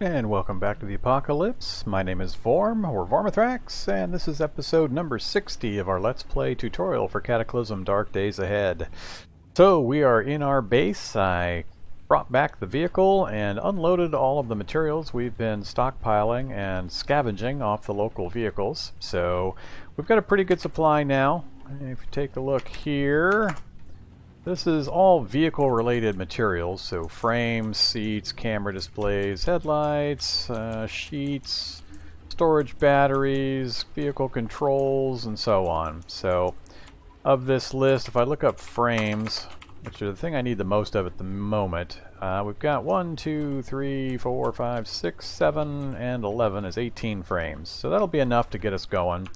And welcome back to the Apocalypse. My name is Vorm, or Vormithrax, and this is episode number 60 of our Let's Play tutorial for Cataclysm Dark Days Ahead. So we are in our base. I brought back the vehicle and unloaded all of the materials we've been stockpiling and scavenging off the local vehicles. So we've got a pretty good supply now. If you take a look here, this is all vehicle-related materials, so frames, seats, camera displays, headlights, sheets, storage batteries, vehicle controls, and so on. So, of this list, if I look up frames, which are the thing I need the most of at the moment, we've got 1, 2, 3, 4, 5, 6, 7, and 11 is 18 frames. So that'll be enough to get us going.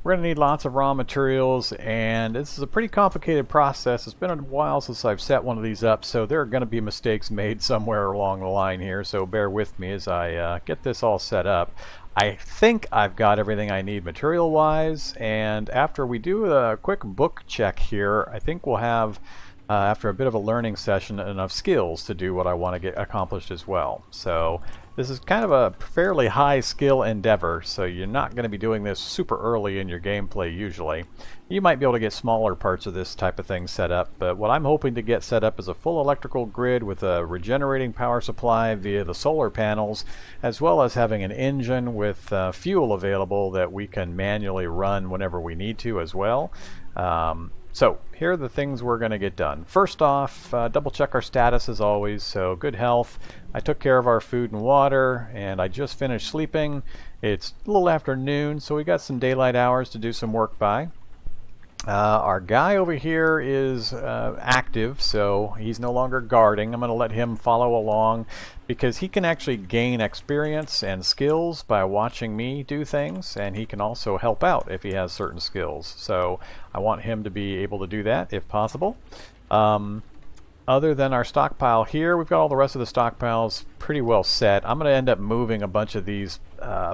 We're going to need lots of raw materials, and this is a pretty complicated process. It's been a while since I've set one of these up, so there are going to be mistakes made somewhere along the line here, so bear with me as I get this all set up. I think I've got everything I need material-wise, and after we do a quick book check here, I think we'll have, after a bit of a learning session, enough skills to do what I want to get accomplished as well. So this is kind of a fairly high skill endeavor, so you're not going to be doing this super early in your gameplay usually. You might be able to get smaller parts of this type of thing set up, but what I'm hoping to get set up is a full electrical grid with a regenerating power supply via the solar panels, as well as having an engine with fuel available that we can manually run whenever we need to as well. So here are the things we're going to get done. First off, double check our status as always. So good health. I took care of our food and water, and I just finished sleeping. It's a little after noon, so we got some daylight hours to do some work by. Our guy over here is active, so he's no longer guarding. I'm going to let him follow along because he can actually gain experience and skills by watching me do things, and he can also help out if he has certain skills. So I want him to be able to do that if possible. Other than our stockpile here, we've got all the rest of the stockpiles pretty well set. I'm going to end up moving a bunch of these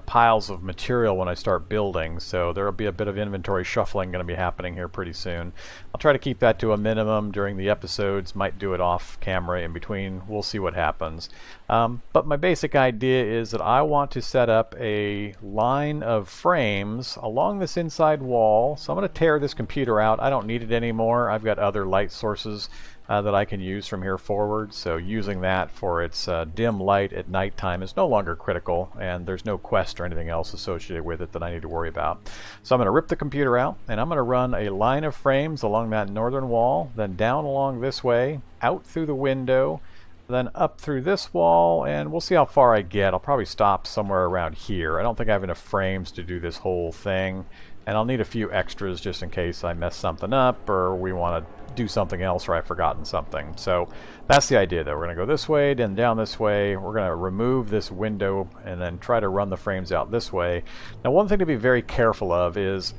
piles of material when I start building, so there will be a bit of inventory shuffling going to be happening here pretty soon. I'll try to keep that to a minimum during the episodes, might do it off camera in between, we'll see what happens. But my basic idea is that I want to set up a line of frames along this inside wall, so I'm going to tear this computer out. I don't need it anymore. I've got other light sources that I can use from here forward, so using that for its dim light at nighttime is no longer critical, and there's no quest or anything else associated with it that I need to worry about. So I'm going to rip the computer out, and I'm going to run a line of frames along that northern wall, then down along this way, out through the window, then up through this wall, and we'll see how far I get. I'll probably stop somewhere around here. I don't think I have enough frames to do this whole thing, and I'll need a few extras just in case I mess something up or we want to do something else or I've forgotten something. So that's the idea though. We're going to go this way, then down this way. We're going to remove this window and then try to run the frames out this way. Now one thing to be very careful of is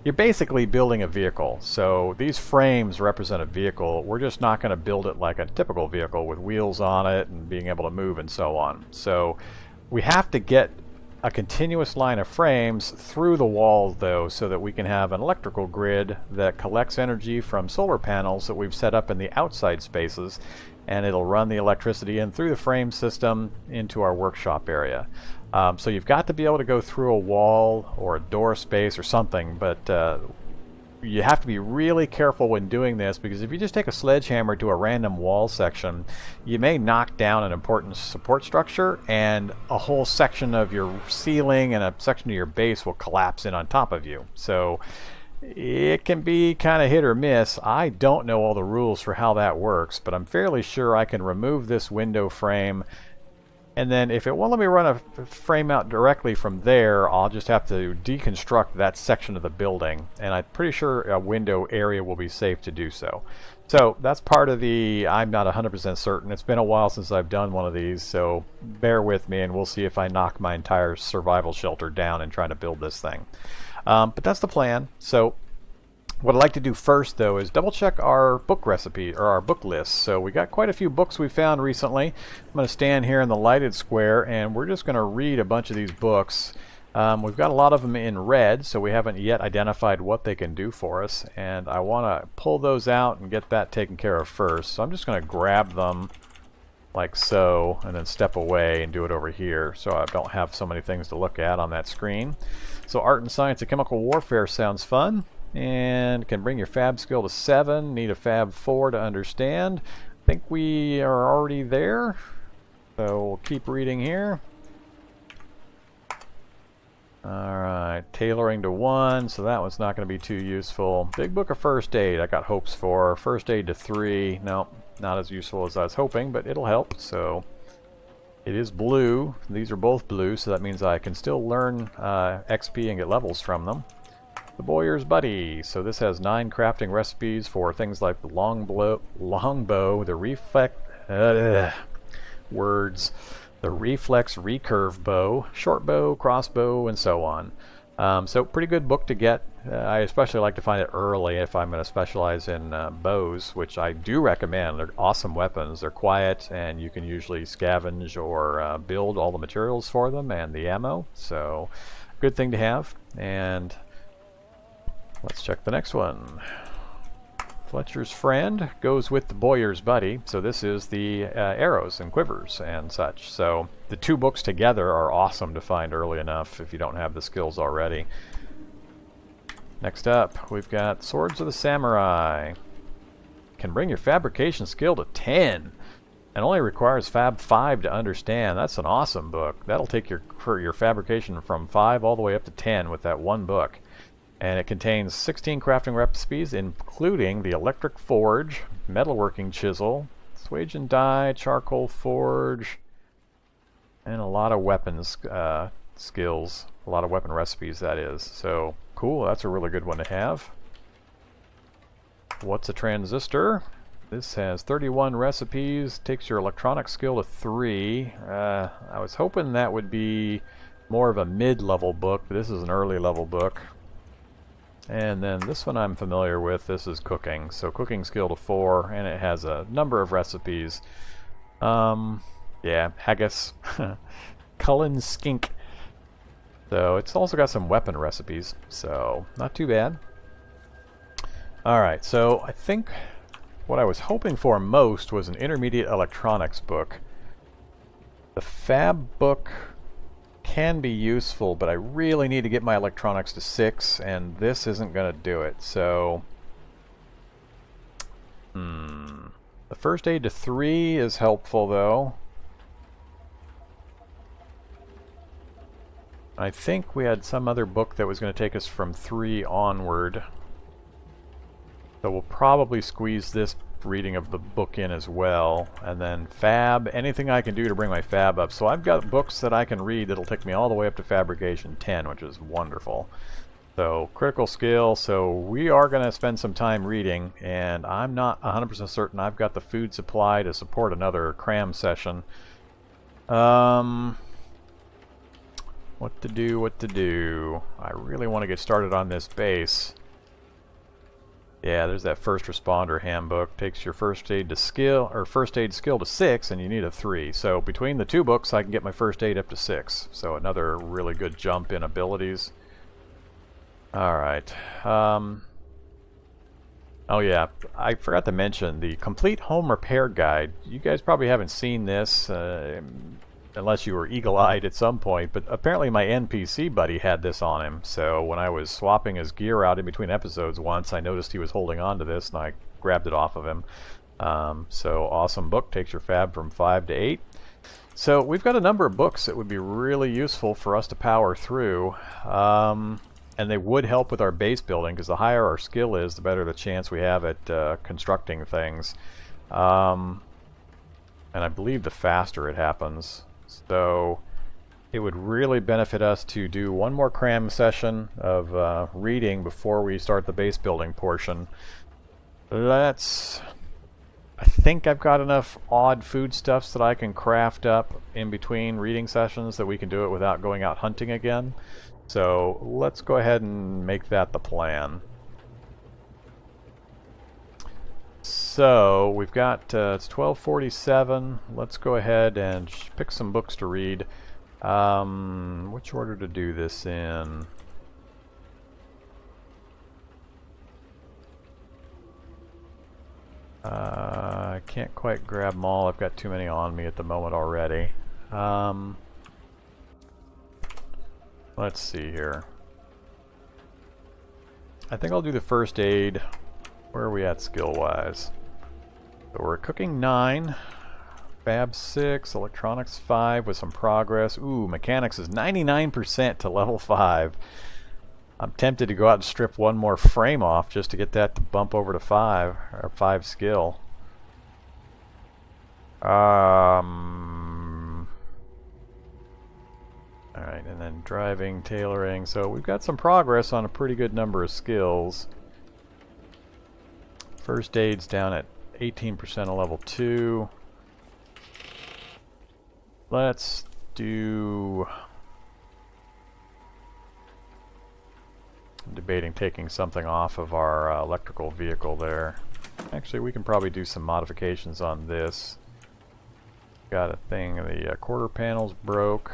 you're basically building a vehicle. So these frames represent a vehicle. We're just not going to build it like a typical vehicle with wheels on it and being able to move and so on. So we have to get a continuous line of frames through the walls though, so that we can have an electrical grid that collects energy from solar panels that we've set up in the outside spaces, and it'll run the electricity in through the frame system into our workshop area. So you've got to be able to go through a wall or a door space or something, but you have to be really careful when doing this, because if you just take a sledgehammer to a random wall section, you may knock down an important support structure, and a whole section of your ceiling and a section of your base will collapse in on top of you. So it can be kind of hit or miss. I don't know all the rules for how that works, but I'm fairly sure I can remove this window frame, and then if it won't let me run a frame out directly from there, I'll just have to deconstruct that section of the building, and I'm pretty sure a window area will be safe to do so. So that's part of the, I'm not 100% certain. It's been a while since I've done one of these, so bear with me and we'll see if I knock my entire survival shelter down in trying to build this thing. But that's the plan. So what I'd like to do first though is double check our book recipe, or our book list. So we got quite a few books we found recently. I'm going to stand here in the lighted square and we're just going to read a bunch of these books. We've got a lot of them in red, so we haven't yet identified what they can do for us, and I want to pull those out and get that taken care of first. So I'm just going to grab them like so, and then step away and do it over here, so I don't have so many things to look at on that screen. So art and science of chemical warfare sounds fun, and can bring your fab skill to 7. Need a fab 4 to understand. I think we are already there, so we'll keep reading here. Alright, tailoring to 1, so that one's not going to be too useful. Big book of first aid, I got hopes for. First aid to 3, no, not as useful as I was hoping, but it'll help. So it is blue. These are both blue, so that means I can still learn XP and get levels from them. The Bowyer's Buddy. So this has 9 crafting recipes for things like the longbow, the the reflex recurve bow, short bow, crossbow, and so on. So pretty good book to get. I especially like to find it early if I'm going to specialize in bows, which I do recommend. They're awesome weapons. They're quiet, and you can usually scavenge or build all the materials for them and the ammo. So good thing to have. And let's check the next one. Fletcher's Friend goes with the Bowyer's Buddy, so this is the arrows and quivers and such. So the 2 books together are awesome to find early enough if you don't have the skills already. Next up, we've got Swords of the Samurai. Can bring your fabrication skill to 10, and only requires Fab 5 to understand. That's an awesome book. That'll take your fabrication from 5 all the way up to 10 with that one book. And it contains 16 crafting recipes, including the electric forge, metalworking chisel, swage and die, charcoal forge, and a lot of weapons skills, a lot of weapon recipes, that is. So cool, that's a really good one to have. What's a transistor? This has 31 recipes, takes your electronic skill to 3. I was hoping that would be more of a mid-level book, but this is an early level book. And then this one I'm familiar with. This is cooking. So cooking skill to 4, and it has a number of recipes. Yeah, haggis, Cullen skink. So it's also got some weapon recipes, so not too bad. Alright, so I think what I was hoping for most was an intermediate electronics book. The fab book can be useful, but I really need to get my electronics to 6, and this isn't going to do it. So the first aid to 3 is helpful, though. I think we had some other book that was going to take us from 3 onward, so we'll probably squeeze this reading of the book in as well. And then fab, anything I can do to bring my fab up. So I've got books that I can read that'll take me all the way up to fabrication 10, which is wonderful. So critical skill, so we are going to spend some time reading, and I'm not 100% certain I've got the food supply to support another cram session. What to do. I really want to get started on this base. Yeah, there's that first responder handbook. Takes your first aid skill to 6, and you need a 3. So between the 2 books, I can get my first aid up to 6. So another really good jump in abilities. All right. Oh yeah, I forgot to mention the complete home repair guide. You guys probably haven't seen this unless you were eagle-eyed at some point, but apparently my NPC buddy had this on him. So when I was swapping his gear out in between episodes once, I noticed he was holding on to this, and I grabbed it off of him. So awesome book, takes your fab from 5 to 8. So we've got a number of books that would be really useful for us to power through, and they would help with our base building, because the higher our skill is, the better the chance we have at constructing things. And I believe the faster it happens. So it would really benefit us to do one more cram session of reading before we start the base building portion. I think I've got enough odd foodstuffs that I can craft up in between reading sessions that we can do it without going out hunting again. So let's go ahead and make that the plan. So we've got it's 12:47. Let's go ahead and pick some books to read. Which order to do this in? I can't quite grab them all. I've got too many on me at the moment already. Let's see here. I think I'll do the first aid. Where are we at skill-wise? So we're cooking 9, fab 6, electronics 5 with some progress. Ooh, mechanics is 99% to level 5. I'm tempted to go out and strip one more frame off just to get that to bump over to 5, or 5 skill. Alright, and then driving, tailoring. So we've got some progress on a pretty good number of skills. First aid's down at 18% of level 2. Let's do... I'm debating taking something off of our electrical vehicle there. Actually, we can probably do some modifications on this. Got a thing, the quarter panels broke.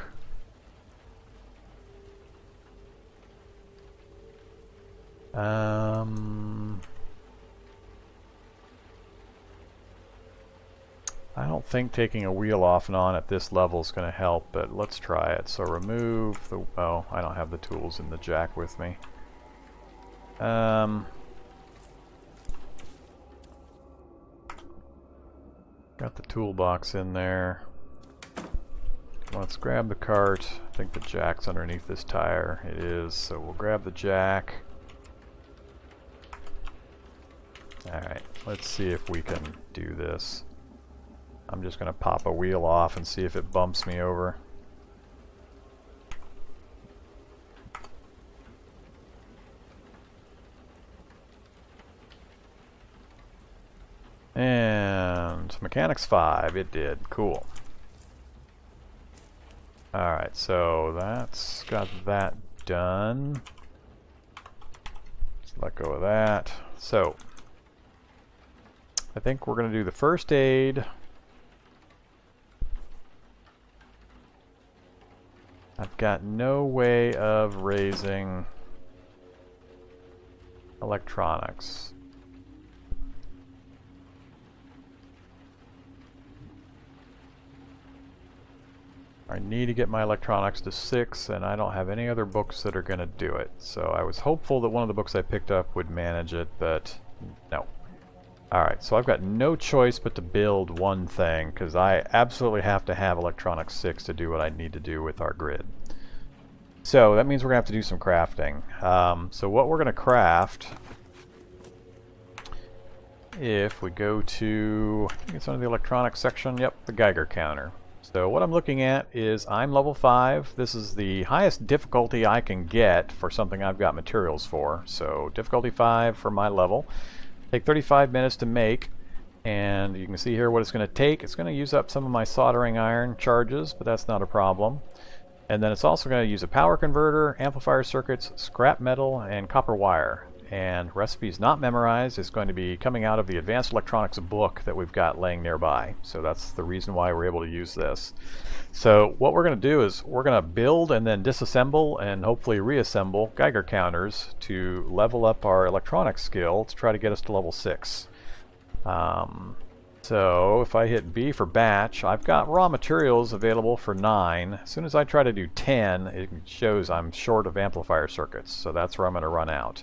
I don't think taking a wheel off and on at this level is going to help, but let's try it. So remove the... oh, I don't have the tools in the jack with me. Got the toolbox in there. Let's grab the cart. I think the jack's underneath this tire. It is, so we'll grab the jack. Alright, let's see if we can do this. I'm just going to pop a wheel off and see if it bumps me over. And mechanics 5, it did. Cool. Alright, so that's got that done. Let's let go of that. So, I think we're going to do the first aid. I've got no way of raising electronics. I need to get my electronics to 6, and I don't have any other books that are going to do it. So I was hopeful that one of the books I picked up would manage it, but no. Alright, so I've got no choice but to build one thing, because I absolutely have to have electronics 6 to do what I need to do with our grid. So that means we're going to have to do some crafting. So what we're going to craft, if we go to, I think it's under the electronics section, yep, the Geiger counter. So what I'm looking at is I'm level 5. This is the highest difficulty I can get for something I've got materials for. So difficulty 5 for my level. Take 35 minutes to make, and you can see here what it's going to take. It's going to use up some of my soldering iron charges, but that's not a problem. And then it's also going to use a power converter, amplifier circuits, scrap metal, and copper wire. And recipes not memorized is going to be coming out of the advanced electronics book that we've got laying nearby. So that's the reason why we're able to use this. So what we're going to do is we're going to build and then disassemble and hopefully reassemble Geiger counters to level up our electronics skill to try to get us to level 6. So if I hit B for batch, I've got raw materials available for 9. As soon as I try to do 10, it shows I'm short of amplifier circuits. So that's where I'm going to run out.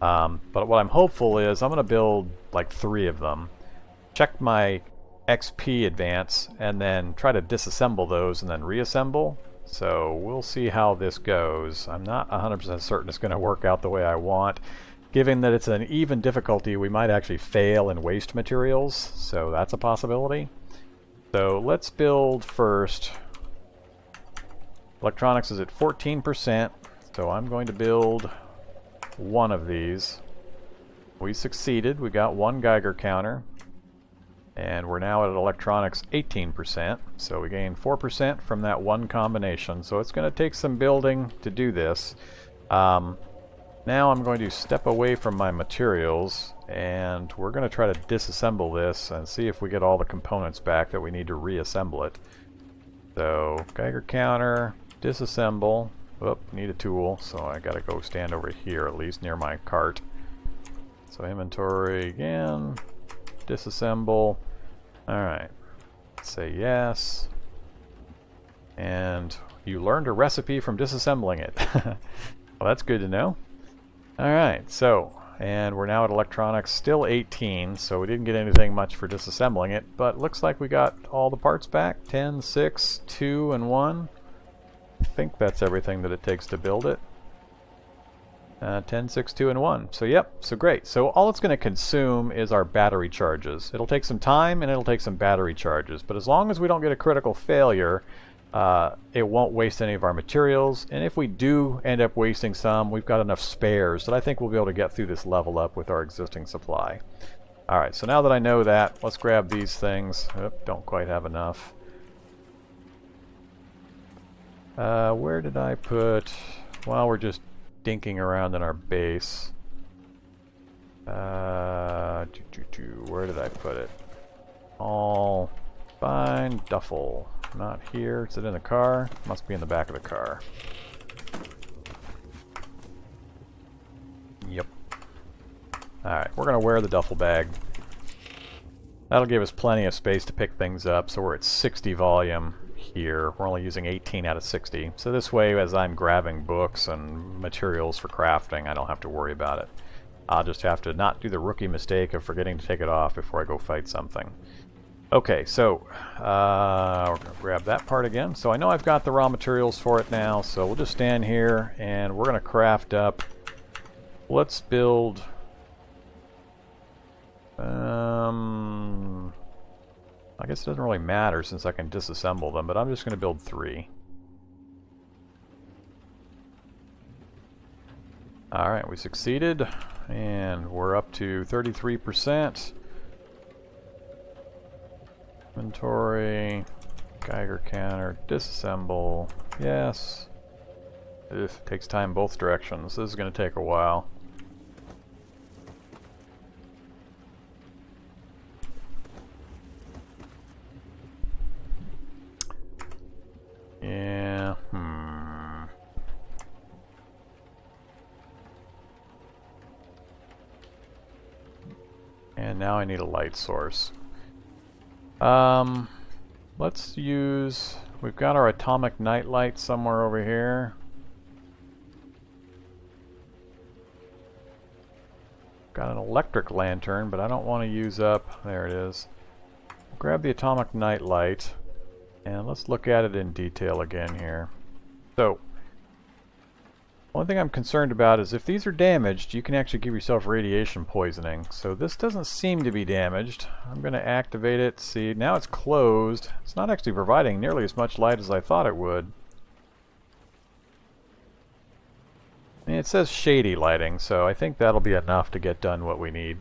But what I'm hopeful is I'm going to build like 3 of them, check my XP advance, and then try to disassemble those and then reassemble. So we'll see how this goes. I'm not 100% certain it's going to work out the way I want. Given that it's an even difficulty, we might actually fail and waste materials, so that's a possibility. So let's build first. Electronics is at 14%, so I'm going to build one of these. We succeeded. We got one Geiger counter, and we're now at electronics 18%, so we gained 4% from that one combination. So it's going to take some building to do this. Now I'm going to step away from my materials, and we're going to try to disassemble this and see if we get all the components back that we need to reassemble it. So Geiger counter, disassemble. Oop, need a tool, so I gotta go stand over here, at least near my cart. So inventory again, disassemble. Alright. Say yes. And you learned a recipe from disassembling it. Well, that's good to know. Alright, so, and we're now at electronics, still 18, so we didn't get anything much for disassembling it, but looks like we got all the parts back. 10, 6, 2, and 1. I think that's everything that it takes to build it. 10, 6, 2, and 1. So yep, so great. So all it's going to consume is our battery charges. It'll take some time and it'll take some battery charges, but as long as we don't get a critical failure, it won't waste any of our materials, and if we do end up wasting some, we've got enough spares that I think we'll be able to get through this level up with our existing supply. Alright, so now that I know that, let's grab these things. Oop, don't quite have enough. Where did I put... Well, we're just dinking around in our base. Where did I put it? All fine duffel. Not here. Is it in the car? Must be in the back of the car. Yep. Alright, we're going to wear the duffel bag. That'll give us plenty of space to pick things up, so we're at 60 volume here. We're only using 18 out of 60. So this way, as I'm grabbing books and materials for crafting, I don't have to worry about it. I'll just have to not do the rookie mistake of forgetting to take it off before I go fight something. Okay, so we're going to grab that part again. So I know I've got the raw materials for it now, so we'll just stand here and we're going to craft up. Let's build... I guess it doesn't really matter since I can disassemble them, but I'm just going to build 3. Alright, we succeeded, and we're up to 33%. Inventory, Geiger counter, disassemble, yes. It takes time both directions. This is going to take a while. Yeah, And now I need a light source. Let's use... We've got our atomic night light somewhere over here. Got an electric lantern, but I don't want to use up... There it is. Grab the atomic night light. And let's look at it in detail again here. So, one thing I'm concerned about is if these are damaged, you can actually give yourself radiation poisoning. So this doesn't seem to be damaged. I'm going to activate it. See, now it's closed. It's not actually providing nearly as much light as I thought it would. And it says shady lighting, so I think that'll be enough to get done what we need.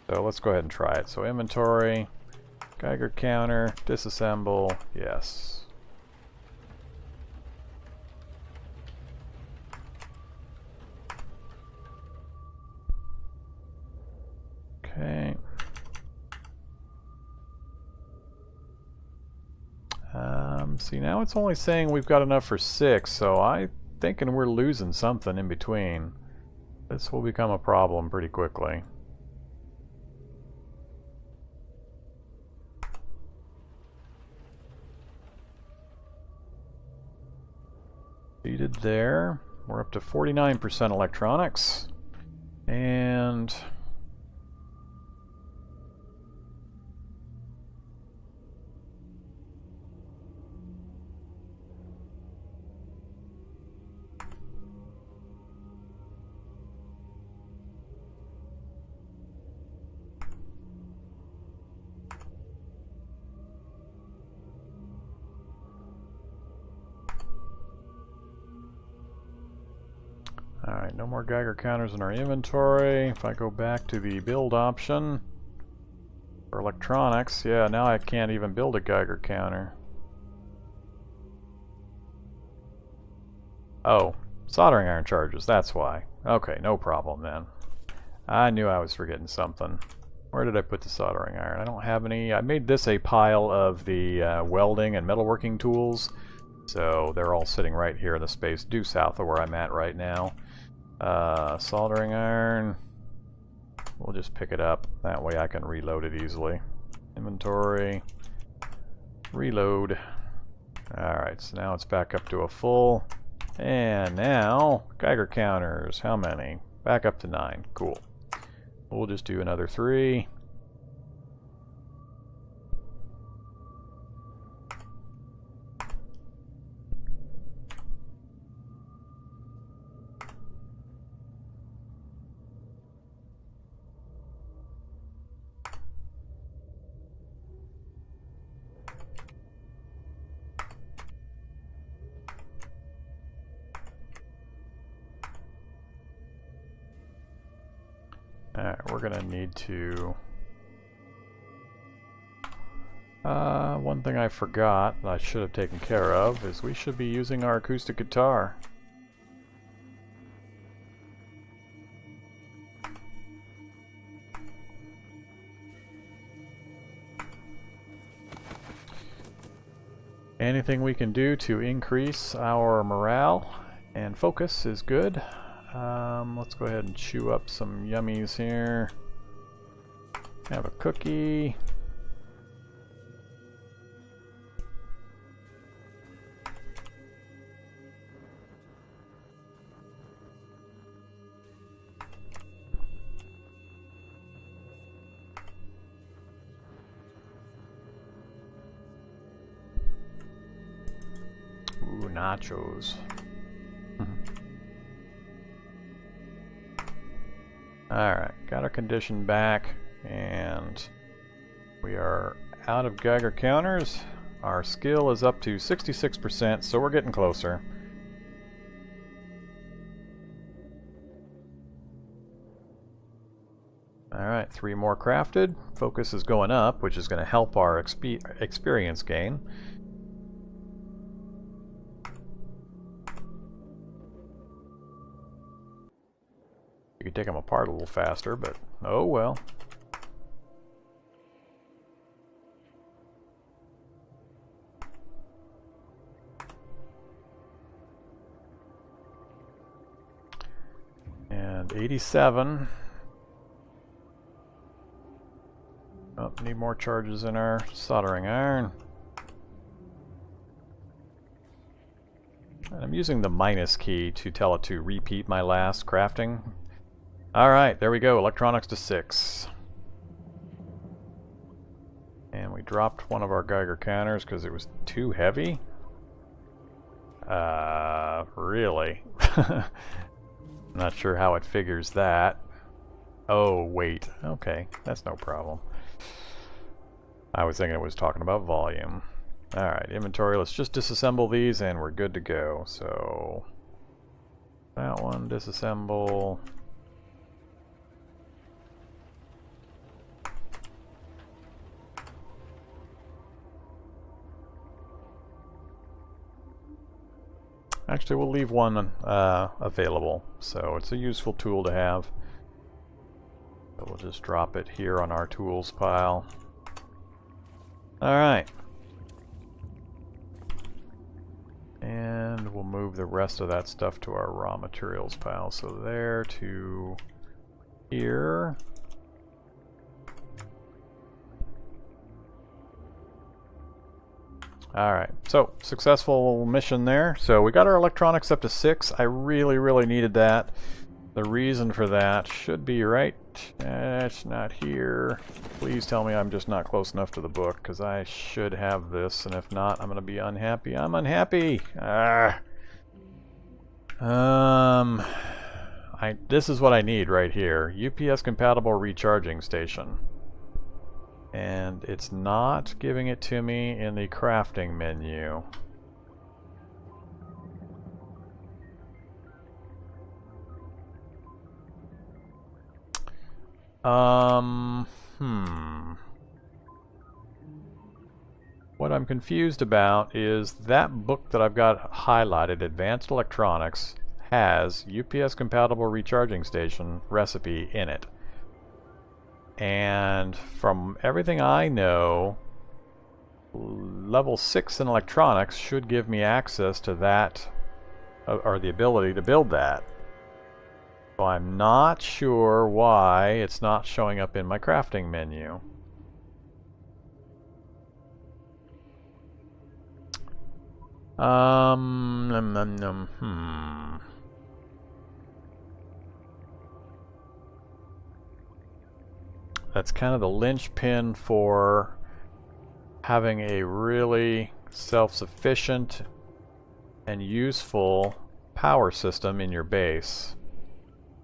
So let's go ahead and try it. So inventory... Geiger counter, disassemble, yes. Okay. See, now it's only saying we've got enough for 6, so I'm thinking we're losing something in between. This will become a problem pretty quickly. Seated there. We're up to 49% electronics. And... Alright, no more Geiger counters in our inventory. If I go back to the build option for electronics, yeah, now I can't even build a Geiger counter. Oh, soldering iron charges, that's why. Okay, no problem then. I knew I was forgetting something. Where did I put the soldering iron? I don't have any. I made this a pile of the welding and metalworking tools, so they're all sitting right here in the space due south of where I'm at right now. Soldering iron. we'll just pick it up. That way I can reload it easily. Inventory. Reload. Alright, so now it's back up to a full. And now, Geiger counters. How many? Back up to 9. Cool. We'll just do another 3. Alright, we're gonna need to... one thing I forgot that I should have taken care of is we should be using our acoustic guitar. Anything we can do to increase our morale and focus is good. Let's go ahead and chew up some yummies here. Have a cookie. Ooh, nachos. Alright, got our condition back, and we are out of Geiger counters. Our skill is up to 66%, so we're getting closer. Alright, 3 more crafted. Focus is going up, which is going to help our experience gain. You could take them apart a little faster, but oh well. And 87. Oh, need more charges in our soldering iron. And I'm using the minus key to tell it to repeat my last crafting. Alright, there we go. Electronics to 6. And we dropped one of our Geiger counters because it was too heavy. Really? Not sure how it figures that. Oh, wait. Okay, that's no problem. I was thinking it was talking about volume. Alright, inventory. Let's just disassemble these and we're good to go. So, that one, disassemble. Actually, we'll leave one available, so it's a useful tool to have. So we'll just drop it here on our tools pile. Alright. And we'll move the rest of that stuff to our raw materials pile. So there to here. Alright, so successful mission there. So we got our electronics up to 6. I really needed that. The reason for that should be right. It's not here. Please tell me I'm just not close enough to the book, because I should have this, and if not, I'm going to be unhappy. I'm unhappy! This is what I need right here. UPS compatible recharging station. And it's not giving it to me in the crafting menu. What I'm confused about is that book that I've got highlighted, Advanced Electronics, has UPS compatible recharging station recipe in it. And from everything I know, level 6 in electronics should give me access to that, or the ability to build that. So I'm not sure why it's not showing up in my crafting menu. That's kind of the linchpin for having a really self-sufficient and useful power system in your base.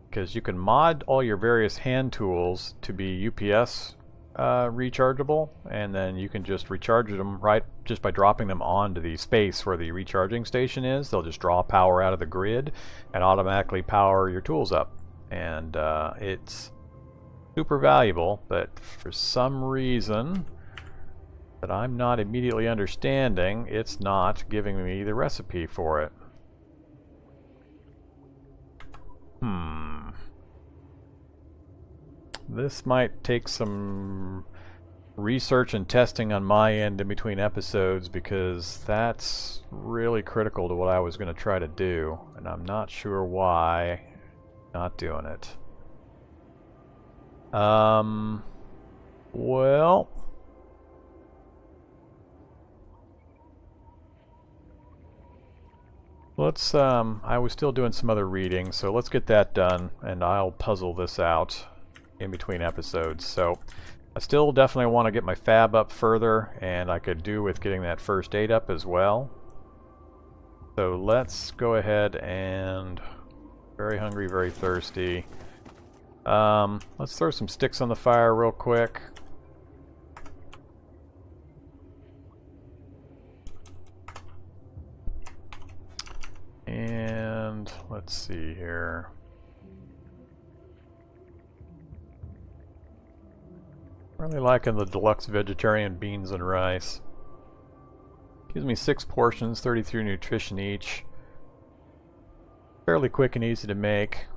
Because you can mod all your various hand tools to be UPS rechargeable, and then you can just recharge them right just by dropping them onto the space where the recharging station is. They'll just draw power out of the grid and automatically power your tools up. And it's super valuable, but for some reason that I'm not immediately understanding, it's not giving me the recipe for it. This might take some research and testing on my end in between episodes, because that's really critical to what I was going to try to do, and I'm not sure why I'm not doing it. Well, let's, I was still doing some other reading, so let's get that done, and I'll puzzle this out in between episodes. So I still definitely want to get my fab up further, and I could do with getting that first aid up as well. So let's go ahead and... Very hungry, very thirsty. Let's throw some sticks on the fire real quick. And let's see here. Really liking the deluxe vegetarian beans and rice. Gives me 6 portions, 33 nutrition each. Fairly quick and easy to make.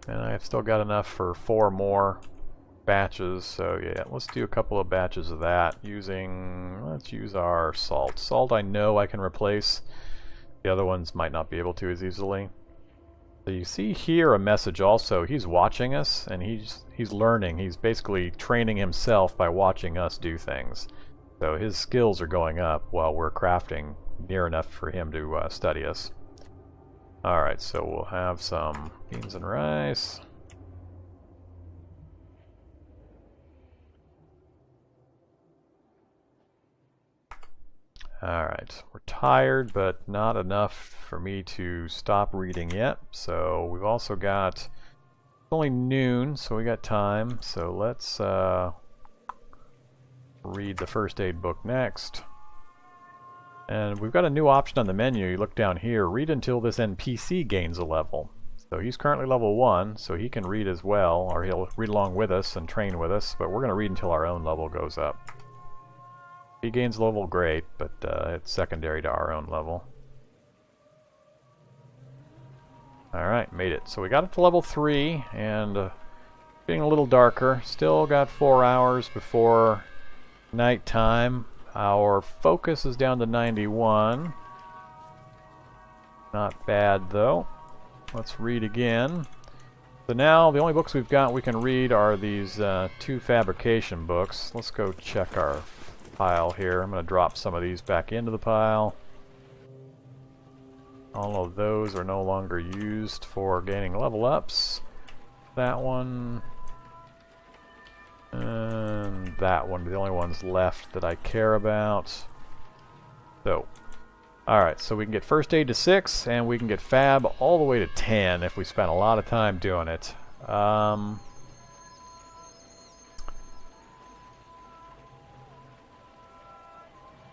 And I've still got enough for 4 more batches, so yeah, let's do a couple of batches of that using, let's use our salt. Salt I know I can replace. The other ones might not be able to as easily. So you see here a message also. He's watching us, and he's learning. He's basically training himself by watching us do things. So his skills are going up while we're crafting near enough for him to study us. Alright, so we'll have some beans and rice. Alright, we're tired, but not enough for me to stop reading yet. So we've also got, it's only noon, so we got time. So let's read the first aid book next. And we've got a new option on the menu. You look down here, read until this NPC gains a level. So he's currently level 1, so he can read as well, or he'll read along with us and train with us, but we're going to read until our own level goes up. If he gains level, great, but it's secondary to our own level. Alright, made it. So we got it to level 3, and getting a little darker. Still got 4 hours before nighttime. Our focus is down to 91. Not bad, though. Let's read again. So now, the only books we've got we can read are these 2 fabrication books. Let's go check our pile here. I'm going to drop some of these back into the pile. All of those are no longer used for gaining level ups. That one and that one are the only ones left that I care about. So, alright, so we can get first aid to 6, and we can get fab all the way to 10 if we spend a lot of time doing it.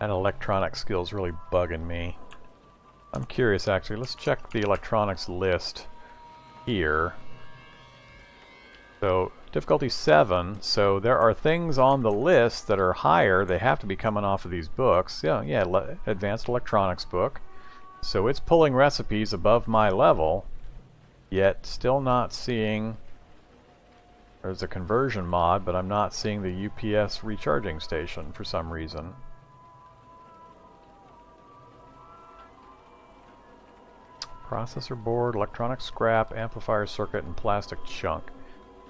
That electronic skill's really bugging me. I'm curious, actually. Let's check the electronics list here. So, difficulty 7. So there are things on the list that are higher. They have to be coming off of these books. Yeah, advanced electronics book. So it's pulling recipes above my level, yet still not seeing... There's a conversion mod, but I'm not seeing the UPS recharging station for some reason. Processor board, electronic scrap, amplifier circuit, and plastic chunk.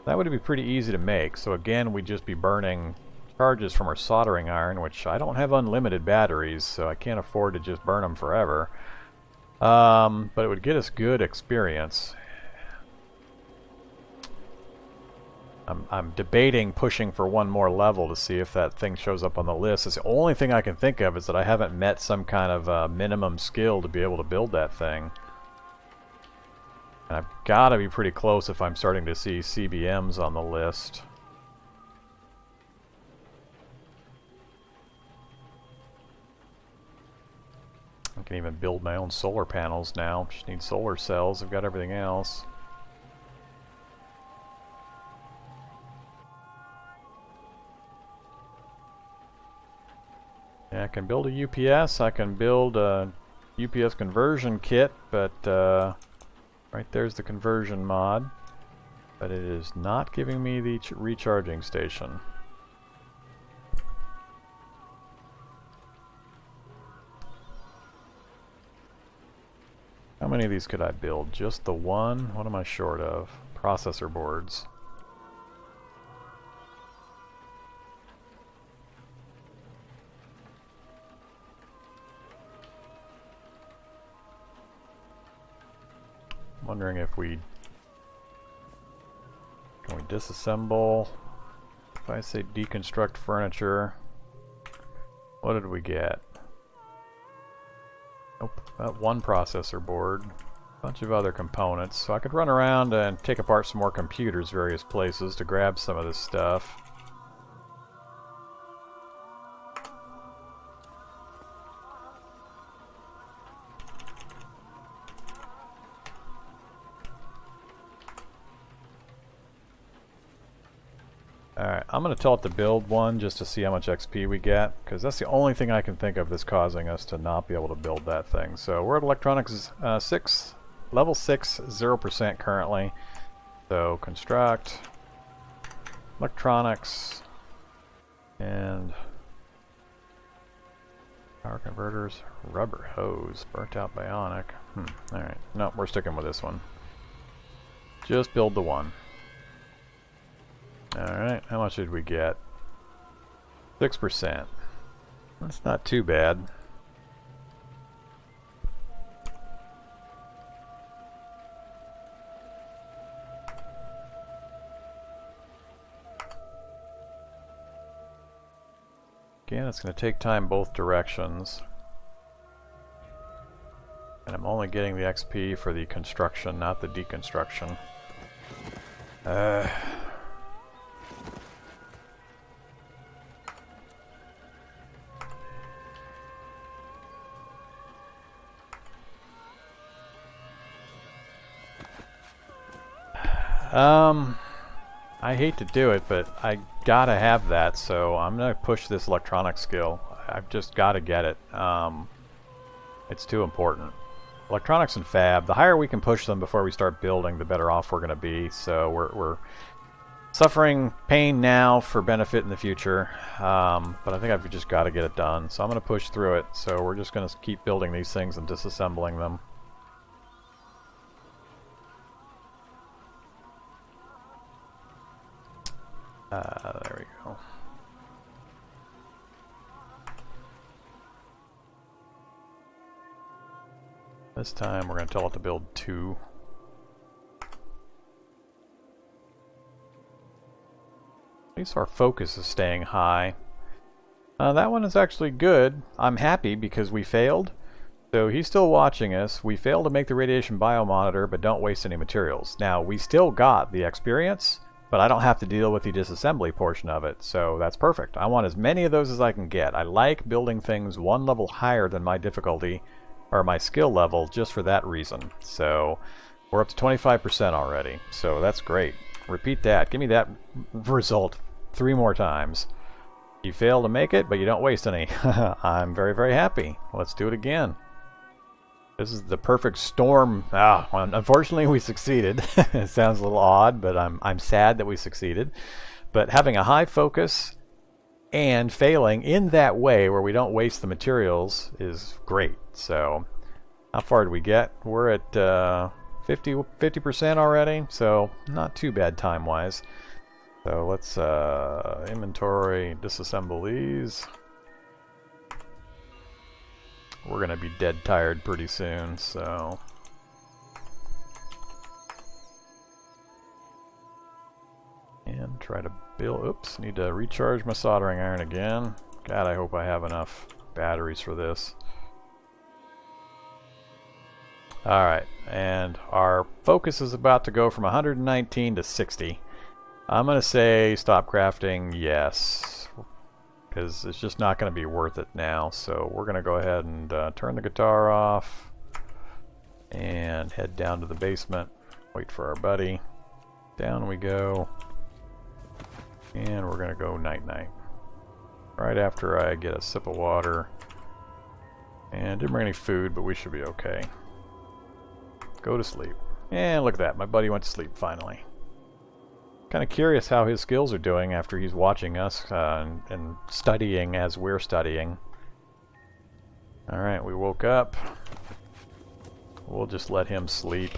That would be pretty easy to make, so again we'd just be burning charges from our soldering iron, which I don't have unlimited batteries, so I can't afford to just burn them forever. But it would get us good experience. I'm debating pushing for one more level to see if that thing shows up on the list. It's the only thing I can think of is that I haven't met some kind of minimum skill to be able to build that thing. And I've got to be pretty close if I'm starting to see CBMs on the list. I can even build my own solar panels now. Just need solar cells. I've got everything else. Yeah, I can build a UPS. I can build a UPS conversion kit, but right there's the conversion mod. But it is not giving me the recharging station. How many of these could I build? Just the one? What am I short of? Processor boards. I'm wondering if we... Can we disassemble? If I say deconstruct furniture, what did we get? Nope, not one processor board. A bunch of other components. So I could run around and take apart some more computers various places to grab some of this stuff. Alright, I'm going to tell it to build one just to see how much XP we get, because that's the only thing I can think of that's causing us to not be able to build that thing. So we're at electronics 6, level 6, 0% currently. So construct, electronics, and power converters, rubber hose, burnt out bionic. Alright, no, we're sticking with this one. Just build the one. Alright, how much did we get? 6%. That's not too bad. Again, it's going to take time both directions. And I'm only getting the XP for the construction, not the deconstruction. I hate to do it, but I gotta have that, so I'm gonna push this electronic skill. I've just gotta get it. It's too important. Electronics and fab, the higher we can push them before we start building, the better off we're gonna be. So we're suffering pain now for benefit in the future, but I think I've just gotta get it done. So I'm gonna push through it, so we're just gonna keep building these things and disassembling them. There we go. This time we're going to tell it to build 2. At least our focus is staying high. That one is actually good. I'm happy because we failed. So he's still watching us. We failed to make the radiation biomonitor, but don't waste any materials. Now, we still got the experience, but I don't have to deal with the disassembly portion of it, so that's perfect. I want as many of those as I can get. I like building things one level higher than my difficulty, or my skill level, just for that reason. So we're up to 25% already, so that's great. Repeat that. Give me that result 3 more times. You fail to make it, but you don't waste any. I'm very, very happy. Let's do it again. This is the perfect storm. Well, unfortunately we succeeded. It sounds a little odd, but I'm sad that we succeeded. But having a high focus and failing in that way where we don't waste the materials is great. So How far did we get? We're at 50% already, so not too bad time-wise. So let's inventory, disassemble these. We're gonna be dead tired pretty soon, so and try to build. Oops, need to recharge my soldering iron again. God, I hope I have enough batteries for this. Alright, and our focus is about to go from 119 to 60. I'm going to say stop crafting, yes, because it's just not going to be worth it now. So we're going to go ahead and turn the guitar off and head down to the basement, wait for our buddy. Down we go, and we're going to go night-night. Right after I get a sip of water, and didn't bring any food, but we should be okay. Go to sleep. And look at that, my buddy went to sleep finally. Kind of curious how his skills are doing after he's watching us and studying as we're studying. Alright, we woke up. We'll just let him sleep.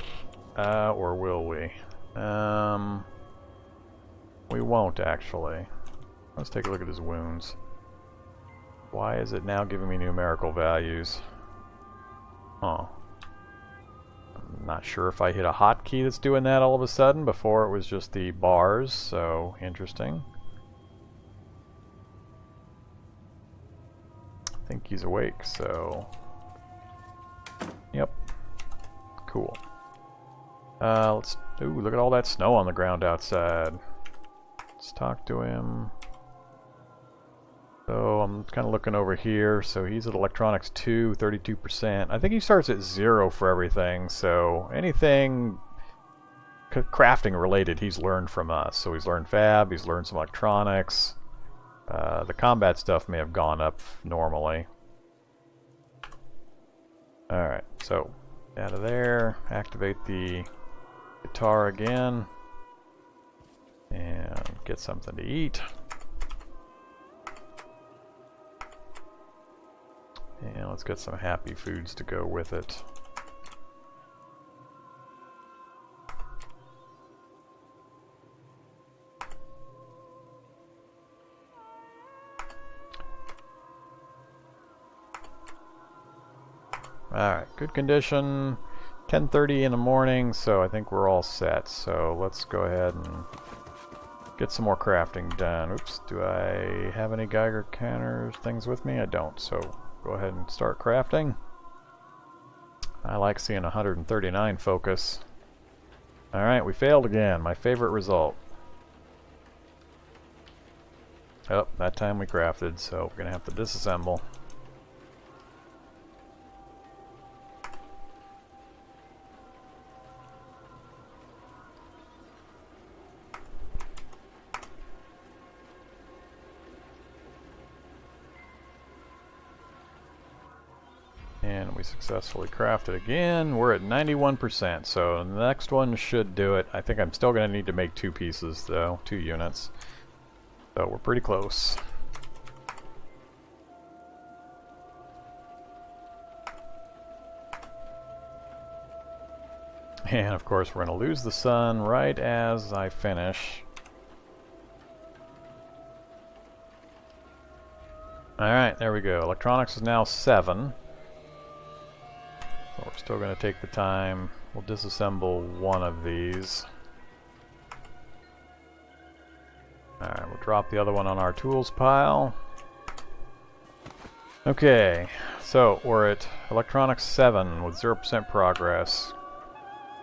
Or will we? We won't actually. Let's take a look at his wounds. Why is it now giving me numerical values? Huh. I'm not sure if I hit a hotkey that's doing that all of a sudden. Before it was just the bars, so interesting. I think he's awake, so yep. Cool. Let's ooh, look at all that snow on the ground outside. Let's talk to him. So I'm kind of looking over here. So he's at electronics 2, 32%. I think he starts at 0 for everything. So anything crafting related he's learned from us. So he's learned fab, he's learned some electronics. The combat stuff may have gone up normally. Alright, so out of there, activate the guitar again, and get something to eat. And let's get some happy foods to go with it. Alright, good condition. 10:30 in the morning, so I think we're all set. So let's go ahead and get some more crafting done. Oops, do I have any Geiger counters things with me? I don't, so go ahead and start crafting. I like seeing 139 focus. Alright, we failed again. My favorite result. Oh, that time we crafted, so we're going to have to disassemble. And we successfully crafted again. We're at 91%, so the next one should do it. I think I'm still going to need to make 2 pieces, though, 2 units. So we're pretty close. And of course we're going to lose the sun right as I finish. Alright, there we go. Electronics is now 7. So we're still going to take the time. We'll disassemble one of these. Alright, we'll drop the other one on our tools pile. Okay, so we're at electronics 7 with 0% progress.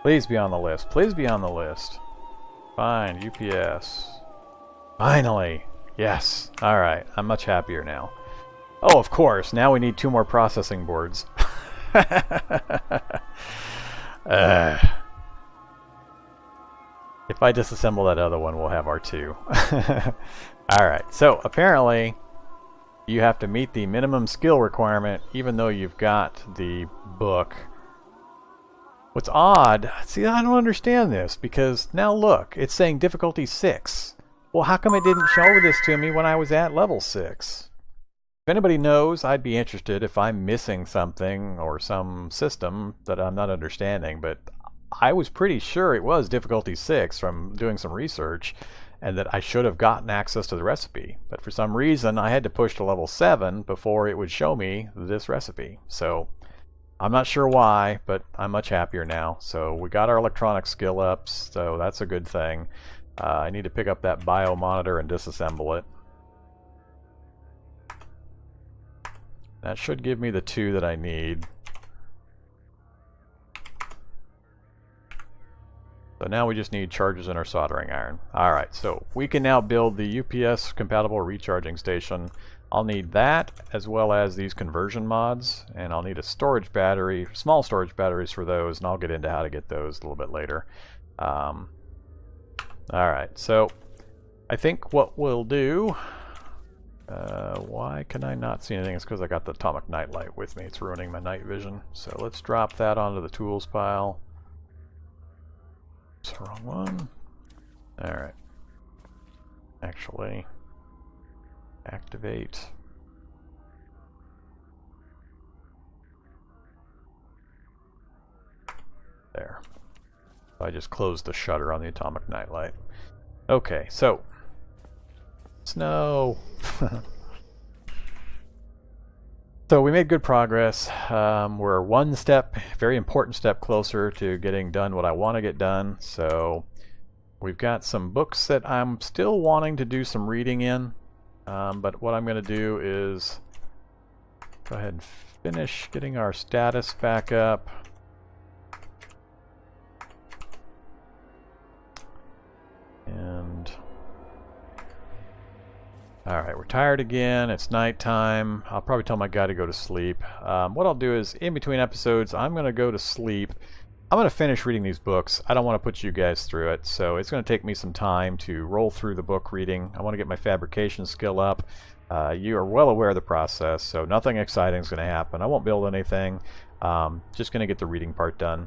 Please be on the list. Please be on the list. Fine, UPS. Finally! Yes! Alright, I'm much happier now. Oh, of course, now we need 2 more processing boards. If I disassemble that other one, we'll have our 2. Alright, so apparently you have to meet the minimum skill requirement even though you've got the book. What's odd, see, I don't understand this, because now look, it's saying difficulty 6. Well, how come it didn't show this to me when I was at level 6? If anybody knows, I'd be interested if I'm missing something or some system that I'm not understanding, but I was pretty sure it was difficulty 6 from doing some research, and that I should have gotten access to the recipe. But for some reason, I had to push to level 7 before it would show me this recipe. So I'm not sure why, but I'm much happier now. So we got our electronic skill up, so that's a good thing. I need to pick up that bio monitor and disassemble it. That should give me the 2 that I need. So now we just need charges in our soldering iron. Alright, so we can now build the UPS compatible recharging station. I'll need that as well as these conversion mods, and I'll need a storage battery, small storage batteries for those, and I'll get into how to get those a little bit later. Alright, so I think what we'll do, why can I not see anything? It's because I got the atomic nightlight with me. It's ruining my night vision. So let's drop that onto the tools pile. It's the wrong one. Alright. Actually, activate. There. I just closed the shutter on the atomic nightlight. Okay, so snow. So we made good progress. We're one step, very important step closer to getting done what I want to get done. So we've got some books that I'm still wanting to do some reading in. But what I'm going to do is go ahead and finish getting our status back up. And alright, we're tired again. It's nighttime. I'll probably tell my guy to go to sleep. What I'll do is, in between episodes, I'm going to go to sleep. I'm going to finish reading these books. I don't want to put you guys through it, so it's going to take me some time to roll through the book reading. I want to get my fabrication skill up. You are well aware of the process, so nothing exciting is going to happen. I won't build anything. Just going to get the reading part done.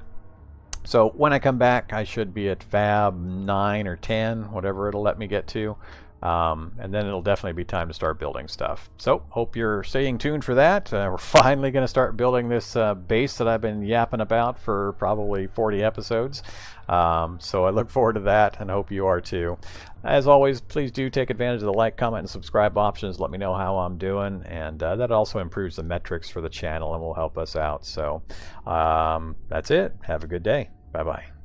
So when I come back, I should be at Fab 9 or 10, whatever it'll let me get to. And then it'll definitely be time to start building stuff. So hope you're staying tuned for that. We're finally going to start building this base that I've been yapping about for probably 40 episodes. So I look forward to that and hope you are too. As always, please do take advantage of the like, comment, and subscribe options. Let me know how I'm doing, and that also improves the metrics for the channel and will help us out. So that's it. Have a good day. Bye-bye.